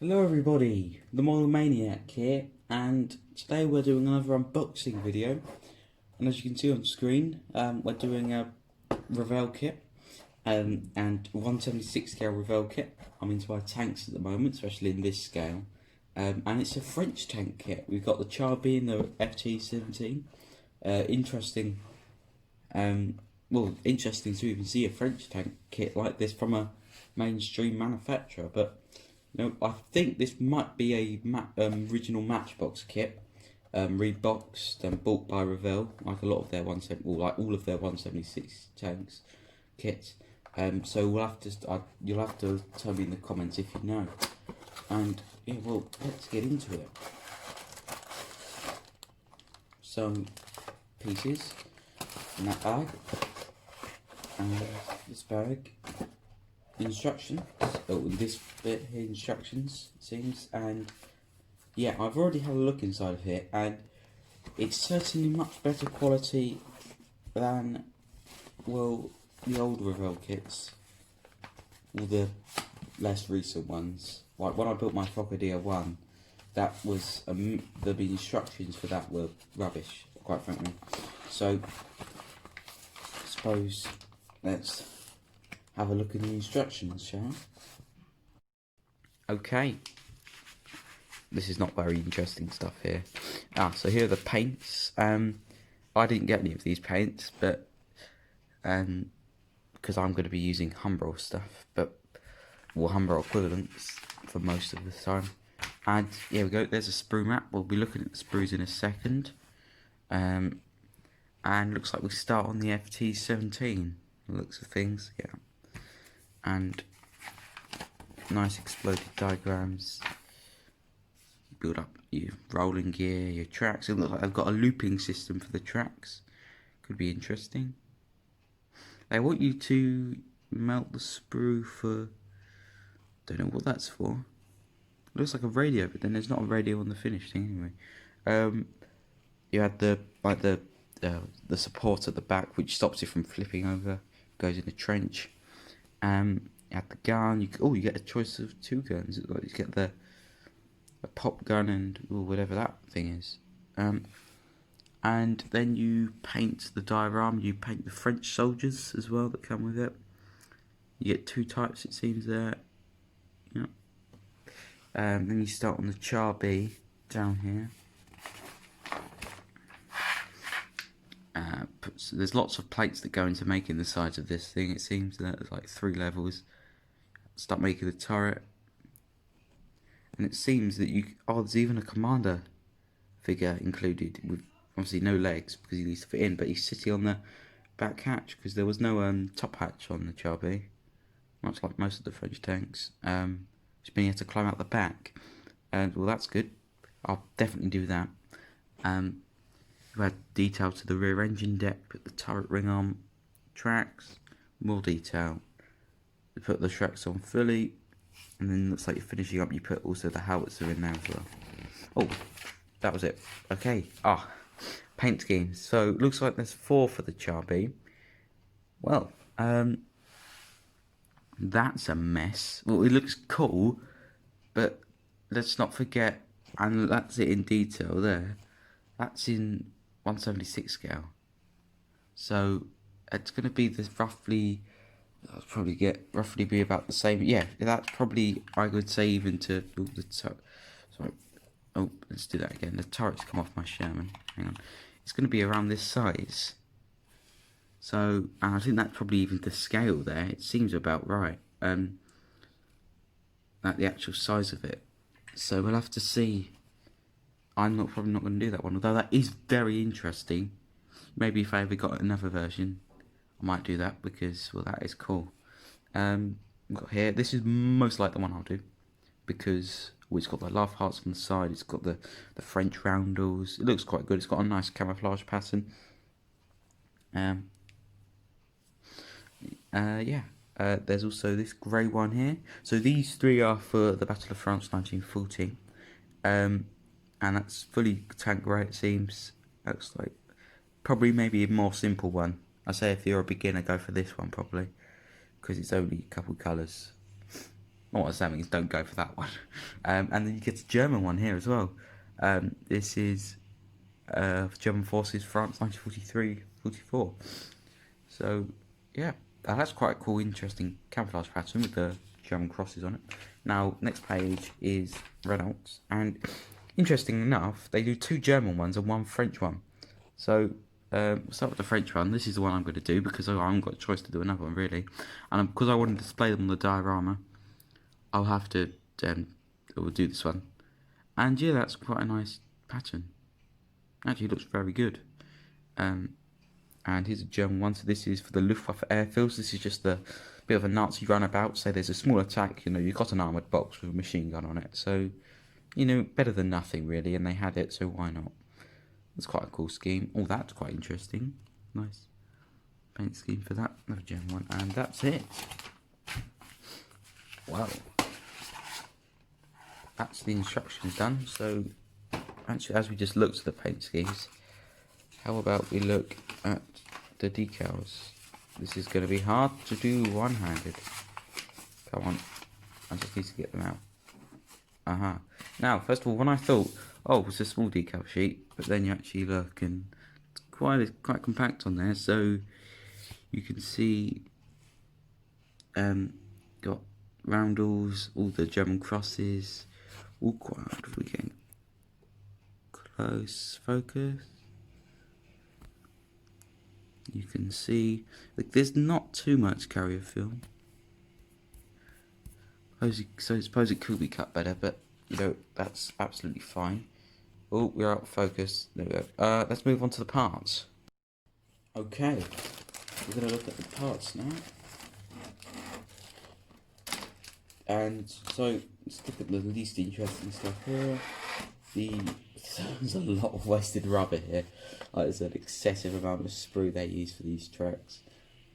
Hello everybody, the Model Maniac here, and today we're doing another unboxing video. And as you can see on screen, we're doing a Revell kit, and 176 scale Revell kit. I'm into my tanks at the moment, especially in this scale. And it's a French tank kit. We've got the Char and the FT.17. Interesting, interesting to even see a French tank kit like this from a mainstream manufacturer, but I think this might be a original Matchbox kit, reboxed and bought by Revell, like a lot of their like all of their 176 tanks kits. So you'll have to tell me in the comments if you know. And yeah, well, let's get into it. So pieces in that bag, and this bag. Instructions. Oh, this bit here, instructions, it seems. And yeah, I've already had a look inside of here, and it's certainly much better quality than, well, the old Revell kits, or the less recent ones. Like when I built my Crocodile 1, that was the instructions for that were rubbish, quite frankly. So I suppose let's have a look at the instructions, shall we? Okay. This is not very interesting stuff here. So here are the paints. I didn't get any of these paints, but because I'm going to be using Humbrol stuff, Humbrol equivalents for most of the time. And here we go. There's a sprue map. We'll be looking at the sprues in a second. And looks like we start on the FT.17. Looks of things, yeah. And nice exploded diagrams. Build up your rolling gear, your tracks. It looks like I've got a looping system for the tracks. Could be interesting. They want you to melt the sprue for, don't know what that's for. It looks like a radio, but then there's not a radio on the finished thing anyway. You had the support at the back, which stops it from flipping over. Goes in the trench. You have the gun. You get a choice of two guns. You get the pop gun and whatever that thing is. And then you paint the diorama. You paint the French soldiers as well that come with it. You get two types, it seems there. Yeah. Then you start on the Char down here. So there's lots of plates that go into making the sides of this thing. It seems that there's like 3 levels. Start making the turret, and it seems that there's even a commander figure included with obviously no legs because he needs to fit in, but he's sitting on the back hatch because there was no top hatch on the Char, much like most of the French tanks. Which means you have to climb out the back, and well, that's good. I'll definitely do that. You add detail to the rear engine deck, put the turret ring on, tracks, more detail. You put the tracks on fully, and then looks like you're finishing up. You put also the howitzer in there as well. Oh, that was it. Okay. Paint schemes. So it looks like there's 4 for the Char. Well, that's a mess. Well, it looks cool, but let's not forget, and that's it in detail there. That's in 176 scale. So it's going to be this roughly. I'll probably be about the same. Yeah, that's probably, I would say, even to the turret. Sorry. Oh, let's do that again. The turret's come off my Sherman. Hang on. It's going to be around this size. So, and I think that's probably even the scale there. It seems about right. At the actual size of it. So we'll have to see. I'm probably not going to do that one, although that is very interesting. Maybe if I ever got another version, I might do that because, well, that is cool. We've got here, this is most like the one I'll do because it's got the love hearts on the side, it's got the French roundels. It looks quite good. It's got a nice camouflage pattern. There's also this grey one here. So these 3 are for the Battle of France 1940. And that's fully tank grey, it seems. Looks like probably maybe a more simple one. I say if you're a beginner, go for this one probably, because it's only a couple colours. Not what that means, don't go for that one. And then you get a German one here as well. This is German Forces, France, 1943-44. So, yeah, that's quite a cool, interesting camouflage pattern with the German crosses on it. Now, next page is Reynolds, and interesting enough, they do 2 German ones and 1 French one. So, we'll start with the French one. This is the one I'm going to do because I haven't got a choice to do another one, really. And because I want to display them on the diorama, I'll have to we'll do this one. And yeah, that's quite a nice pattern. Actually, looks very good. And here's a German one. So this is for the Luftwaffe airfields. This is just a bit of a Nazi runabout. So there's a small attack. You know, you've got an armoured box with a machine gun on it. So, you know, better than nothing really. And they had it, so why not? It's quite a cool scheme. Oh, that's quite interesting. Nice paint scheme for that. Another German one. And that's it. Wow. That's the instructions done. So, actually, as we just looked at the paint schemes, how about we look at the decals? This is going to be hard to do one-handed. Come on, I just need to get them out. Now, first of all, when I thought, oh, it's a small decal sheet, but then you actually look and it's quite compact on there. So you can see, got roundels, all the German crosses, all quite hard. If we get close focus, you can see like there's not too much carrier film. So I suppose it could be cut better, but you know that's absolutely fine. Oh, we're out of focus. There we go. Let's move on to the parts. Okay, we're gonna look at the parts now. And so let's look at the least interesting stuff here. There's a lot of wasted rubber here. Like there's an excessive amount of sprue they use for these tracks,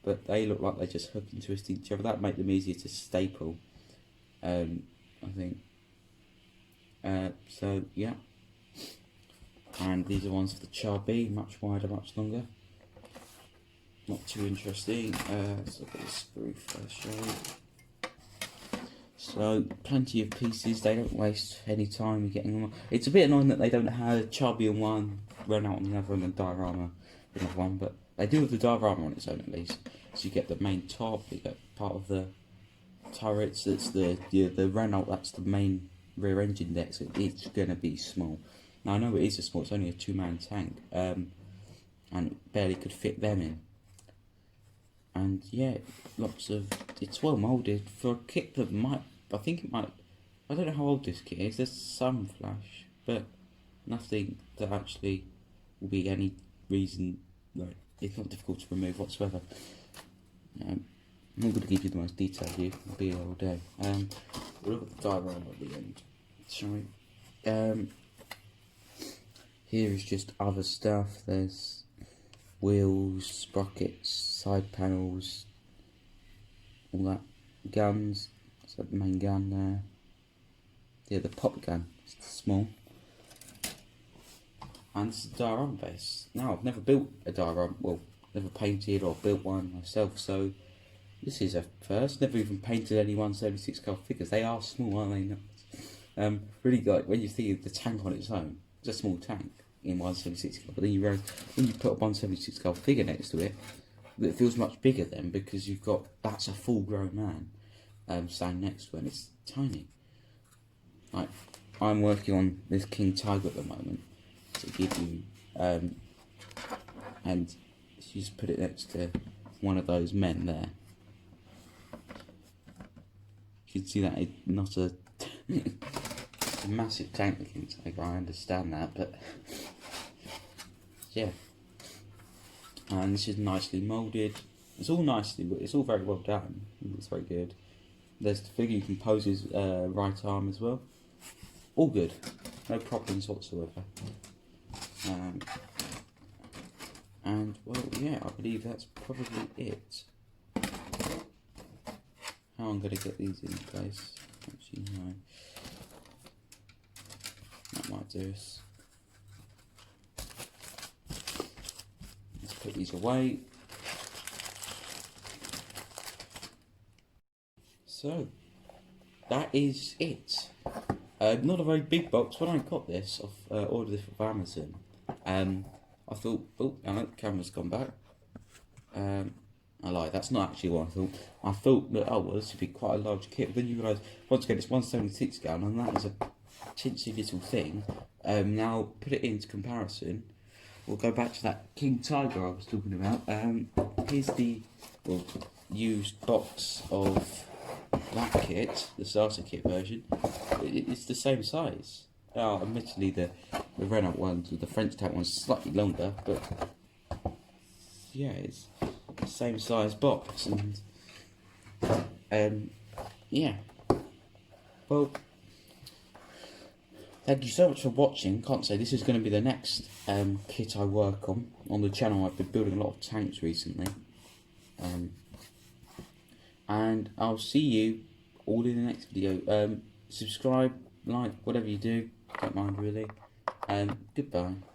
but they look like they just hook and twist each other. That make them easier to staple. I think. So yeah. And these are ones for the Char B, much wider, much longer. Not too interesting. Let's look at the sprue first, shall we? So, plenty of pieces, they don't waste any time getting them. It's a bit annoying that they don't have Char B on one, Run out on the other, and the diorama on another one, but they do have the diorama on its own at least. So you get the main top, you get part of the turrets, it's the Renault, that's the main rear engine deck, so it's going to be small. Now I know it is a small, it's only a 2-man tank, and it barely could fit them in. And yeah, it's well moulded for a kit that might, I don't know how old this kit is, there's some flash, but nothing that actually will be any reason, like, it's not difficult to remove whatsoever. I'm not going to give you the most detailed view, I'll be here all day. We'll look at the diagram at the end, shall we? Here is just other stuff, there's wheels, sprockets, side panels, all that, guns, so the main gun there, yeah, the pop gun, it's small, and this is a diorama base. Now I've never built a diorama, well, never painted or built one myself, so this is a first. Never even painted any 176 scale figures. They are small, aren't they not? Really, like when you think of the tank on its own, it's a small tank in 176 scale, but then you realise when you put a 176 scale figure next to it, it feels much bigger then, because you've got, that's a full grown man standing next to it, and it's tiny. Like, I'm working on this King Tiger at the moment to give you, and you just put it next to one of those men there. You can see that it's not a, a massive tank, the King Tiger, I understand that, but yeah. And this is nicely moulded. It's all nicely, it's all very well done. It's very good. There's the figure, you can pose his right arm as well. All good, no problems whatsoever. And well, yeah, I believe that's probably it. How I'm going to get these in place? Actually, no. That might do us. Let's put these away. So, that is it. Not a very big box. When I got this, I've ordered this from Amazon. I thought, oh, no, the camera's gone back. I lied, that's not actually what I thought. I thought that, oh, well, this would be quite a large kit. But then you realise, once again, it's 176 scale, and that is a chintzy little thing. Now, put it into comparison. We'll go back to that King Tiger I was talking about. Here's the used box of that kit, the starter kit version. It's the same size. Admittedly, the Renault ones, or the French tank one's slightly longer, but yeah, it's the same size box, and yeah. Well, thank you so much for watching. Can't say this is going to be the next kit I work on the channel. I've been building a lot of tanks recently, and I'll see you all in the next video. Subscribe, like, whatever you do, don't mind really. Goodbye.